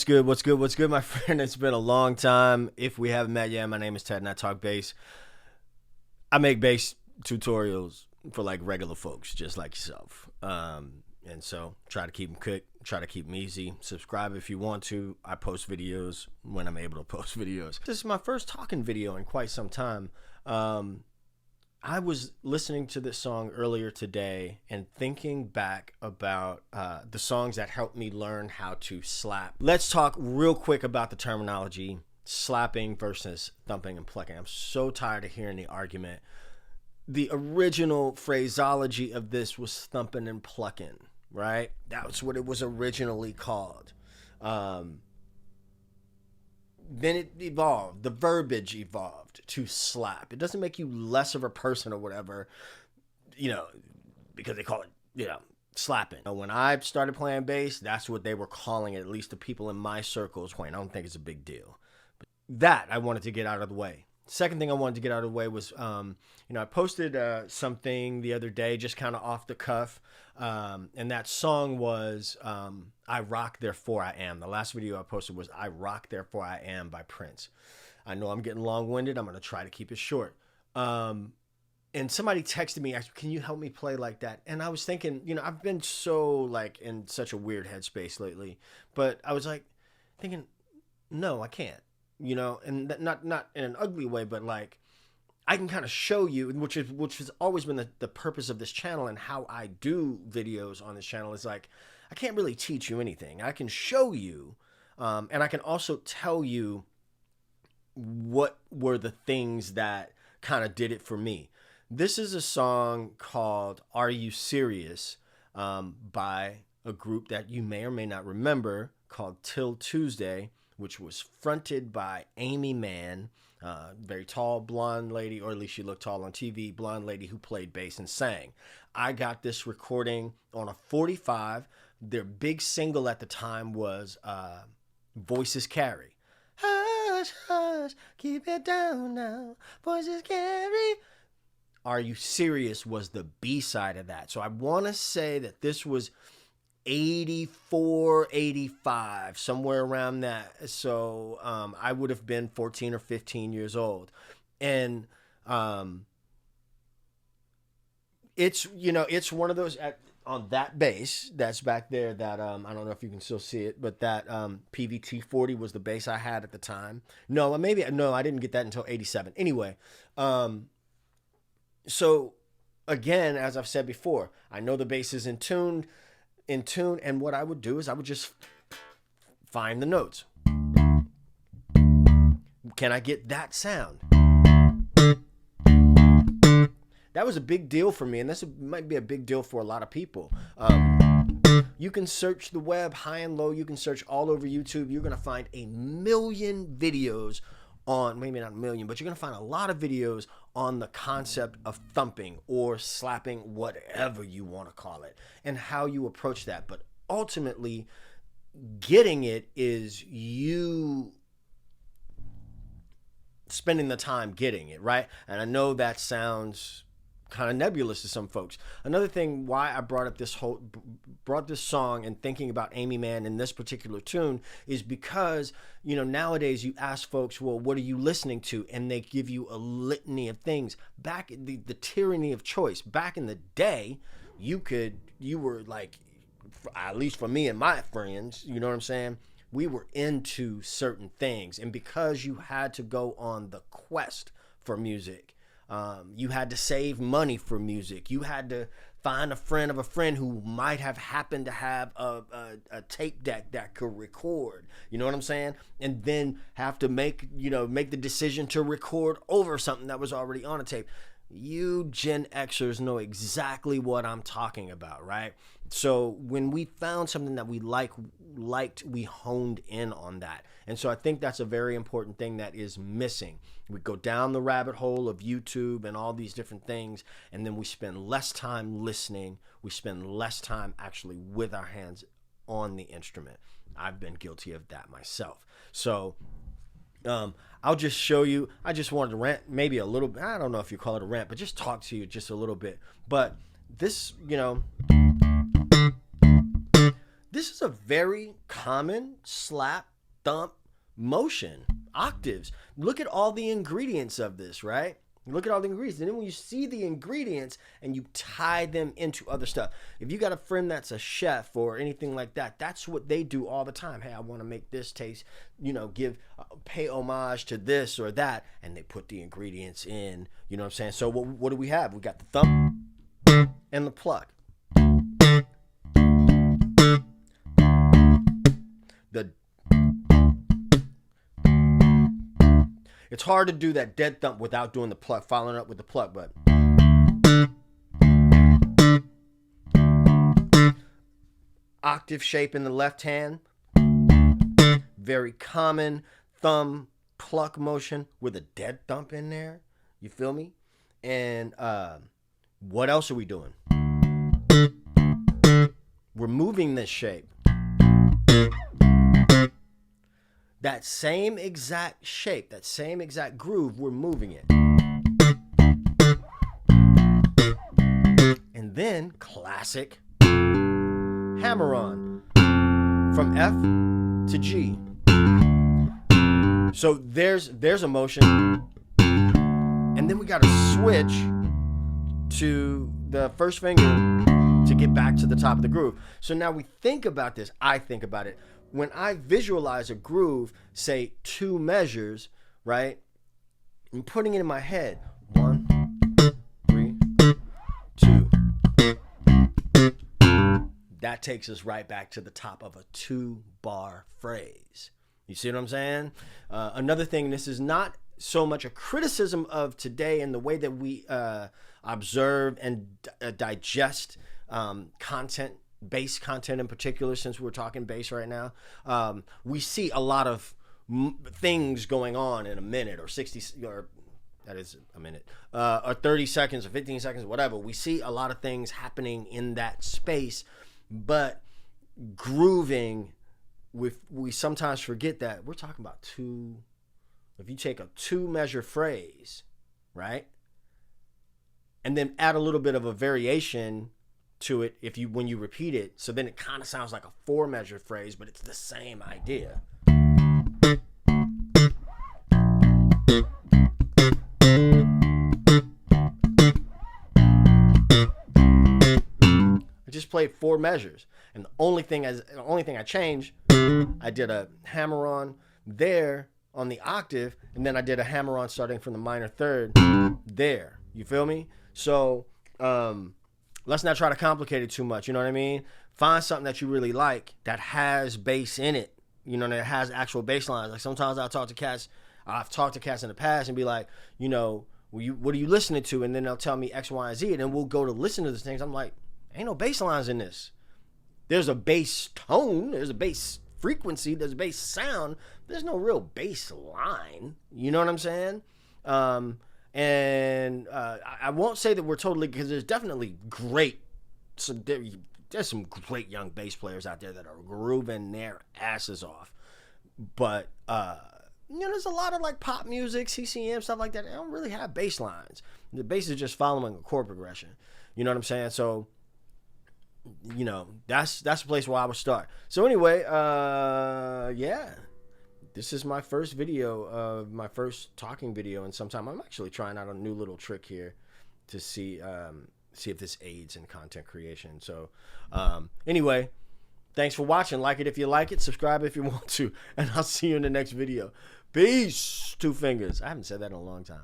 What's good, my friend? It's been a long time. If we haven't met yet, my name is Ted and I talk bass. I make bass tutorials for like regular folks, just like yourself. And so try to keep them quick, try to keep them easy. Subscribe if you want to. I post videos when I'm able to post videos. This is my first talking video in quite some time. I was listening to this song earlier today and thinking back about the songs that helped me learn how to slap. Let's talk real quick about the terminology slapping versus thumping and plucking. I'm so tired of hearing the argument. The original phraseology of this was thumping and plucking, right? That's what it was originally called. Then it evolved. The verbiage evolved to slap. It doesn't make you less of a person or whatever, because they call it, slapping. When I started playing bass, that's what they were calling it, at least the people in my circles. I don't think it's a big deal. But that I wanted to get out of the way. Second thing I wanted to get out of the way was, I posted something the other day, just kind of off the cuff. And that song was I Rock, Therefore I Am. The last video I posted was I Rock, Therefore I Am by Prince. I know I'm getting long-winded. I'm going to try to keep it short. And somebody texted me, asked, can you help me play like that? And I was thinking, I've been so in such a weird headspace lately. But I was thinking, no, I can't. And not in an ugly way, but I can kind of show you, which has always been the purpose of this channel and how I do videos on this channel is I can't really teach you anything. I can show you, and I can also tell you what were the things that kind of did it for me. This is a song called Are You Serious by a group that you may or may not remember called Til Tuesday, which was fronted by Amy Mann, very tall blonde lady, or at least she looked tall on TV, blonde lady who played bass and sang. I got this recording on a 45. Their big single at the time was Voices Carry. Hush, hush, keep it down now, voices carry. Are You Serious was the B-side of that. So I want to say that this was 84, 85, somewhere around that. So I would have been 14 or 15 years old. And it's one of those on that bass that's back there that I don't know if you can still see it, but that PVT 40 was the bass I had at the time. No, I didn't get that until 87. Anyway, so again, as I've said before, I know the bass is in tune, and what I would do is I would just find the notes. Can I get that sound? That was a big deal for me, and this might be a big deal for a lot of people. You can search the web high and low. You can search all over YouTube. You're going to find a million videos on, maybe not a million, but you're going to find a lot of videos on the concept of thumping or slapping, whatever you want to call it, and how you approach that. But ultimately, getting it is you spending the time getting it, right? And I know that sounds kind of nebulous to some folks. Another thing why I brought this song and thinking about Amy Mann in this particular tune is because, nowadays you ask folks, well, what are you listening to? And they give you a litany of things. Back the tyranny of choice. Back in the day, you were at least for me and my friends, you know what I'm saying? We were into certain things. And because you had to go on the quest for music, you had to save money for music. You had to find a friend of a friend who might have happened to have a tape deck that could record. You know what I'm saying? And then have to make the decision to record over something that was already on a tape. You Gen Xers know exactly what I'm talking about, right? So when we found something that we liked, we honed in on that. And so I think that's a very important thing that is missing. We go down the rabbit hole of YouTube and all these different things, and then we spend less time listening. We spend less time actually with our hands on the instrument. I've been guilty of that myself. So I'll just show you. I just wanted to rant maybe a little bit. I don't know if you call it a rant, but just talk to you just a little bit. But this, you know, this is a very common slap, thump motion. Octaves. Look at all the ingredients of this, right? Look at all the ingredients. And then when you see the ingredients and you tie them into other stuff. If you got a friend that's a chef or anything like that, that's what they do all the time. Hey, I want to make this taste, you know, pay homage to this or that. And they put the ingredients in, you know what I'm saying? So what do we have? We got the thump and the pluck. It's hard to do that dead thump without doing the pluck, following up with the pluck, but octave shape in the left hand, very common thumb pluck motion with a dead thump in there. You feel me? And what else are we doing? We're moving this shape. That same exact shape, that same exact groove, we're moving it. And then classic hammer-on from F to G. So there's a motion. And then we got to switch to the first finger to get back to the top of the groove. So now we think about this. I think about it. When I visualize a groove, say 2 measures, right? I'm putting it in my head. 1, 3, 2. That takes us right back to the top of a 2-bar phrase. You see what I'm saying? Another thing, this is not so much a criticism of today and the way that we observe and digest content, bass content in particular, since we're talking bass right now. We see a lot of things going on in a minute or 60, or that is a minute, or 30 seconds or 15 seconds, whatever. We see a lot of things happening in that space, but grooving, we sometimes forget that we're talking about if you take a 2-measure phrase, right, and then add a little bit of a variation to it when you repeat it, so then it kind of sounds like a 4-measure phrase, but it's the same idea. I just played 4 measures, and the only thing I changed, I did a hammer-on there on the octave, and then I did a hammer-on starting from the minor third there. You feel me? So let's not try to complicate it too much. You know what I mean? Find something that you really like that has bass in it. You know, that has actual bass lines. Like sometimes I've talked to cats in the past and be like, you know, what are you listening to? And then they'll tell me X, Y, and Z. And then we'll go to listen to these things. I'm like, ain't no bass lines in this. There's a bass tone. There's a bass frequency. There's a bass sound. There's no real bass line. You know what I'm saying? And I won't say that we're totally, because there's definitely there's some great young bass players out there that are grooving their asses off. But, you know, there's a lot of like pop music, CCM, stuff like that. They don't really have bass lines. The bass is just following a chord progression. You know what I'm saying? So, you know, that's the place where I would start. So anyway, yeah. This is my first video, my first talking video in some time. I'm actually trying out a new little trick here to see if this aids in content creation. So anyway, thanks for watching. Like it if you like it. Subscribe if you want to. And I'll see you in the next video. Peace. 2 fingers. I haven't said that in a long time.